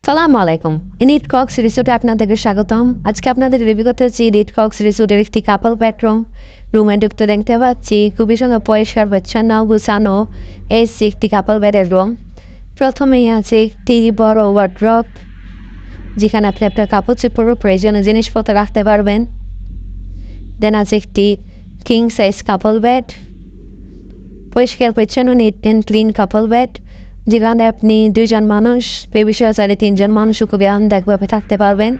সালামু আলাইকুম। Writ Cox রিসোর্টে আপনাদেরকে স্বাগতম। আজকে আপনাদের রিভিউ করতে হচ্ছে রিট কক্স রিসোর্টের একটি কাপল বেডরুম। রুমে ঢুকতে দেখতে পাচ্ছি খুবই সুন্দর পরিষ্কার পরিচ্ছন্ন গুছানো এসি একটি কাপল বেডের রুম। প্রথমেই আছে একটি বড় ওয়ার্ড্রপ, যেখানে আপনি আপনার কাপড় চোপড় প্রয়োজনীয় জিনিসপত্র রাখতে পারবেন। দেন আছে একটি কিং সাইজ কাপল বেড, পরিষ্কার পরিচ্ছন্ন neat and clean couple bed, যেখানে আপনি দুইজন মানুষ বেবি সহ চাইলে তিনজন মানুষও খুবই আরামদায়কভাবে থাকতে পারবেন।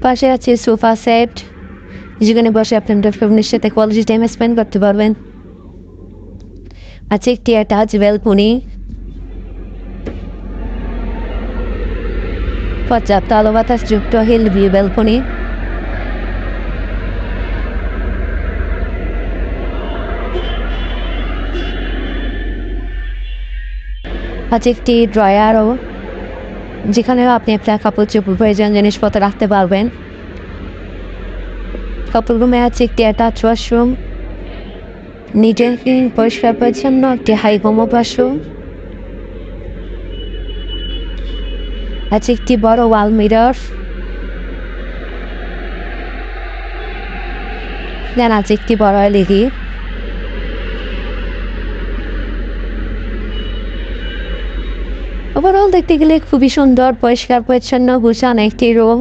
পাশে আছে সোফা সেট, যেখানে বসে আপনি আপনার ফ্যামিলির সাথে কোয়ালিটি টাইম স্পেন্ড করতে পারবেন। আছে একটি অ্যাটাচ ব্যালকনি, পর্যাপ্ত আলো বাতাস যুক্ত হিল ভিউ ব্যালকনি। আছে একটি ড্রয়ারও, যেখানেও আপনি আপনার কাপড় চোপড় প্রয়োজন জিনিসপত্র রাখতে পারবেন। কাপড় রুমে আছে একটি অ্যাটাচ ওয়াশরুম, নিজের পরিষ্কার পরিচ্ছন্ন একটি হাই হোমো ওয়াশরুম। আছে একটি বড় ওয়াল মিরর, দেন আছে একটি বড় এলইডি। ওভারঅল দেখতে গেলে খুবই সুন্দর পরিষ্কার পরিচ্ছন্ন গুছানো একটি রুম।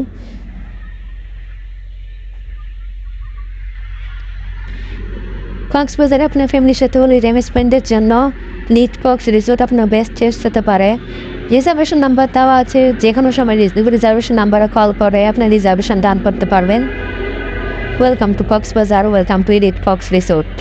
কক্সবাজারে আপনার ফ্যামিলির সাথে হলিডে টাইম স্পেন্ডের জন্য রিট কক্স রিসোর্ট আপনার বেস্ট চয়েস হতে পারে। রিজার্ভেশন নাম্বার দেওয়া আছে, যে কোনো সময় রিজার্ভেশন নাম্বারে কল করে আপনার রিজার্ভেশন ডান করতে পারবেন। Welcome to Cox's Bazar, welcome to রিট কক্স রিসোর্ট।